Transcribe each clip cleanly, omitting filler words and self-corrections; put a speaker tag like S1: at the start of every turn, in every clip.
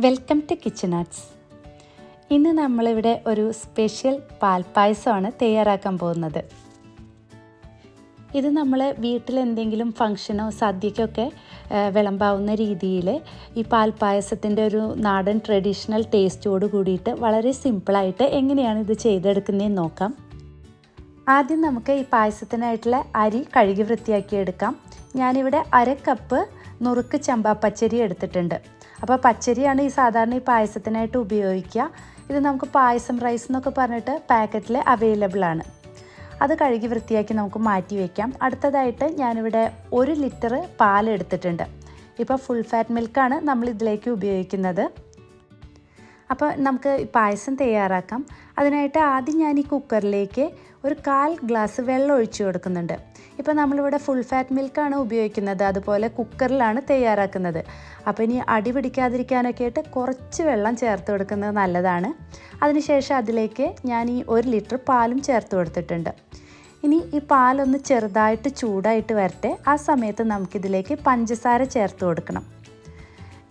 S1: Welcome to kitchen arts. ഇന്ന് നമ്മളിവിടെ ഒരു സ്പെഷ്യൽ പാൽപ്പായസമാണ് തയ്യാറാക്കാൻ പോകുന്നത്. ഇത് നമ്മൾ വീട്ടിലെന്തെങ്കിലും ഫംഗ്ഷനോ സദ്യക്കൊക്കെ വിളമ്പാവുന്ന രീതിയിൽ ഈ പാൽപ്പായസത്തിൻ്റെ ഒരു നാടൻ ട്രഡീഷണൽ ടേസ്റ്റോട് കൂടിയിട്ട് വളരെ സിമ്പിളായിട്ട് എങ്ങനെയാണ് ഇത് ചെയ്തെടുക്കുന്നതെന്ന് നോക്കാം. ആദ്യം നമുക്ക് ഈ പായസത്തിനായിട്ടുള്ള അരി കഴുകി വൃത്തിയാക്കിയെടുക്കാം. ഞാനിവിടെ 1/2 കപ്പ് നുറുക്ക് ചമ്പാ പച്ചരി എടുത്തിട്ടുണ്ട്. അപ്പോൾ പച്ചരിയാണ് ഈ സാധാരണ ഈ പായസത്തിനായിട്ട് ഉപയോഗിക്കുക. ഇത് നമുക്ക് പായസം റൈസ് എന്നൊക്കെ പറഞ്ഞിട്ട് പാക്കറ്റിൽ അവൈലബിൾ ആണ്. അത് കഴുകി വൃത്തിയാക്കി നമുക്ക് മാറ്റി വയ്ക്കാം. അടുത്തതായിട്ട് ഞാനിവിടെ 1 ലിറ്റർ പാൽ എടുത്തിട്ടുണ്ട്. ഇപ്പോൾ ഫുൾ ഫാറ്റ് മിൽക്കാണ് നമ്മൾ ഇതിലേക്ക് ഉപയോഗിക്കുന്നത്. അപ്പോൾ നമുക്ക് പായസം തയ്യാറാക്കാം. അതിനായിട്ട് ആദ്യം ഞാൻ ഈ കുക്കറിലേക്ക് ഒരു 1/4 ഗ്ലാസ് വെള്ളം ഒഴിച്ചു കൊടുക്കുന്നുണ്ട്. ഇപ്പോൾ നമ്മളിവിടെ ഫുൾ ഫാറ്റ് മിൽക്കാണ് ഉപയോഗിക്കുന്നത്, അതുപോലെ കുക്കറിലാണ് തയ്യാറാക്കുന്നത്. അപ്പോൾ ഇനി അടി പിടിക്കാതിരിക്കാനൊക്കെ ആയിട്ട് കുറച്ച് വെള്ളം ചേർത്ത് കൊടുക്കുന്നത് നല്ലതാണ്. അതിനുശേഷം അതിലേക്ക് ഞാൻ ഈ 1 ലിറ്റർ പാലും ചേർത്ത് കൊടുത്തിട്ടുണ്ട്. ഇനി ഈ പാലൊന്ന് ചെറുതായിട്ട് ചൂടായിട്ട് വരട്ടെ. ആ സമയത്ത് നമുക്കിതിലേക്ക് പഞ്ചസാര ചേർത്ത് കൊടുക്കണം.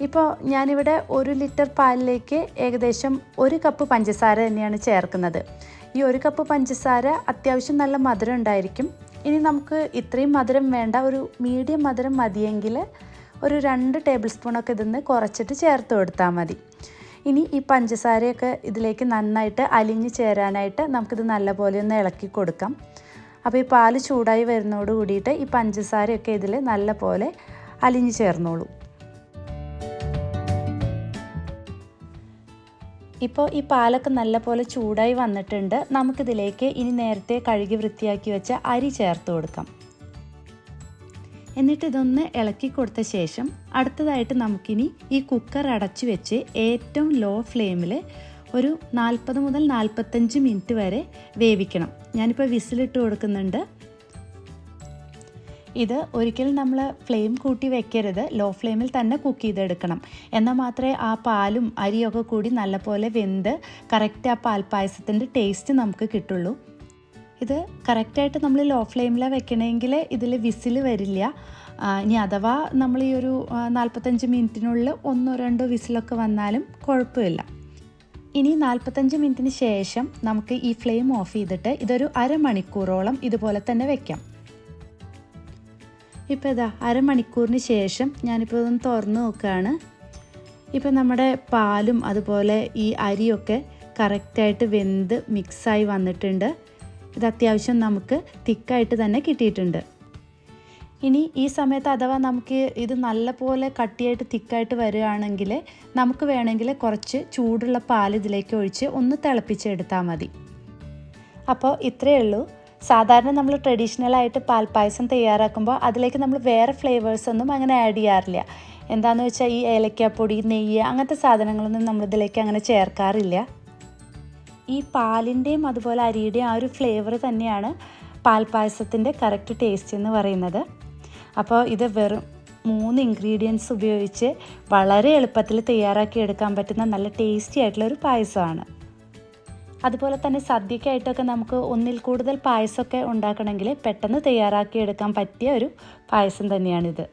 S1: ഇപ്പോൾ ഞാനിവിടെ 1 ലിറ്റർ പാലിലേക്ക് ഏകദേശം 1 കപ്പ് പഞ്ചസാര തന്നെയാണ് ചേർക്കുന്നത്. ഈ 1 കപ്പ് പഞ്ചസാര അത്യാവശ്യം നല്ല മധുരം ഉണ്ടായിരിക്കും. ഇനി നമുക്ക് ഇത്രയും മധുരം വേണ്ട, ഒരു മീഡിയം മധുരം മതിയെങ്കിൽ ഒരു 2 ടേബിൾ സ്പൂണൊക്കെ ഇതിന്ന് കുറച്ചിട്ട് ചേർത്ത് കൊടുത്താൽ മതി. ഇനി ഈ പഞ്ചസാരയൊക്കെ ഇതിലേക്ക് നന്നായിട്ട് അലിഞ്ഞ് ചേരാനായിട്ട് നമുക്കിത് നല്ലപോലെ ഒന്ന് ഇളക്കി കൊടുക്കാം. അപ്പോൾ ഈ പാല് ചൂടായി വരുന്നതോട് കൂടിയിട്ട് ഈ പഞ്ചസാരയൊക്കെ ഇതിൽ നല്ലപോലെ അലിഞ്ഞ് ചേർന്നോളൂ. ഇപ്പോൾ ഈ പാലൊക്കെ നല്ലപോലെ ചൂടായി വന്നിട്ടുണ്ട്. നമുക്കിതിലേക്ക് ഇനി നേരത്തെ കഴുകി വൃത്തിയാക്കി വെച്ച അരി ചേർത്ത് കൊടുക്കാം. എന്നിട്ട് ഇതൊന്ന് ഇളക്കി കൊടുത്ത ശേഷം അടുത്തതായിട്ട് നമുക്കിനി ഈ കുക്കർ അടച്ചു വെച്ച് ഏറ്റവും ലോ ഫ്ലെയിമിൽ ഒരു 40 മുതൽ 45 മിനിറ്റ് വരെ വേവിക്കണം. ഞാനിപ്പോൾ വിസിലിട്ട് കൊടുക്കുന്നുണ്ട്. ഇത് ഒരിക്കലും നമ്മൾ ഫ്ലെയിം കൂട്ടി വെക്കരുത്, ലോ ഫ്ലെയിമിൽ തന്നെ കുക്ക് ചെയ്തെടുക്കണം. എന്നാൽ മാത്രമേ ആ പാലും അരിയൊക്കെ കൂടി നല്ലപോലെ വെന്ത് കറക്റ്റ് ആ പാൽപ്പായസത്തിൻ്റെ ടേസ്റ്റ് നമുക്ക് കിട്ടുള്ളൂ. ഇത് കറക്റ്റായിട്ട് നമ്മൾ ലോ ഫ്ലെയിമിലാണ് വെക്കണമെങ്കിൽ ഇതിൽ വിസിൽ വരില്ല. ഇനി അഥവാ നമ്മൾ ഈ ഒരു 45 മിനിറ്റിനുള്ളിൽ 1-2 വിസിലൊക്കെ വന്നാലും കുഴപ്പമില്ല. ഇനി 45 മിനിറ്റിന് ശേഷം നമുക്ക് ഈ ഫ്ലെയിം ഓഫ് ചെയ്തിട്ട് ഇതൊരു അരമണിക്കൂറോളം ഇതുപോലെ തന്നെ വെക്കാം. ഇപ്പോൾ ഇതാ അരമണിക്കൂറിന് ശേഷം ഞാനിപ്പോൾ ഇതൊന്ന് തുറന്ന് നോക്കുകയാണ്. ഇപ്പോൾ നമ്മുടെ പാലും അതുപോലെ ഈ അരിയൊക്കെ കറക്റ്റായിട്ട് വെന്ത് മിക്സായി വന്നിട്ടുണ്ട്. ഇത് അത്യാവശ്യം നമുക്ക് തിക്കായിട്ട് തന്നെ കിട്ടിയിട്ടുണ്ട്. ഇനി ഈ സമയത്ത് അഥവാ നമുക്ക് ഇത് നല്ലപോലെ കട്ടിയായിട്ട് തിക്കായിട്ട് വരികയാണെങ്കിൽ നമുക്ക് വേണമെങ്കിൽ കുറച്ച് ചൂടുള്ള പാൽ ഇതിലേക്ക് ഒഴിച്ച് ഒന്ന് തിളപ്പിച്ചെടുത്താൽ മതി. അപ്പോൾ ഇത്രയേ ഉള്ളൂ. സാധാരണ നമ്മൾ ട്രഡീഷണലായിട്ട് പാൽപ്പായസം തയ്യാറാക്കുമ്പോൾ അതിലേക്ക് നമ്മൾ വേറെ ഫ്ലേവേഴ്സൊന്നും അങ്ങനെ ആഡ് ചെയ്യാറില്ല. എന്താണെന്ന് വെച്ചാൽ ഈ ഏലക്കാപ്പൊടി, നെയ്യ് അങ്ങനത്തെ സാധനങ്ങളൊന്നും നമ്മളിതിലേക്ക് അങ്ങനെ ചേർക്കാറില്ല. ഈ പാലിൻ്റെയും അതുപോലെ അരിയുടെയും ആ ഒരു ഫ്ലേവർ തന്നെയാണ് പാൽപ്പായസത്തിൻ്റെ കറക്റ്റ് ടേസ്റ്റ് എന്ന് പറയുന്നത്. അപ്പോൾ ഇത് വെറും 3 ഇൻഗ്രീഡിയൻസ് ഉപയോഗിച്ച് വളരെ എളുപ്പത്തിൽ തയ്യാറാക്കി എടുക്കാൻ പറ്റുന്ന നല്ല ടേസ്റ്റി ആയിട്ടുള്ളൊരു പായസമാണ്. അതുപോലെ തന്നെ സദ്യക്കായിട്ടൊക്കെ നമുക്ക് 1-ൽ കൂടുതൽ പായസമൊക്കെ ഉണ്ടാക്കണമെങ്കിൽ പെട്ടെന്ന് തയ്യാറാക്കി എടുക്കാൻ പറ്റിയ ഒരു പായസം തന്നെയാണിത്.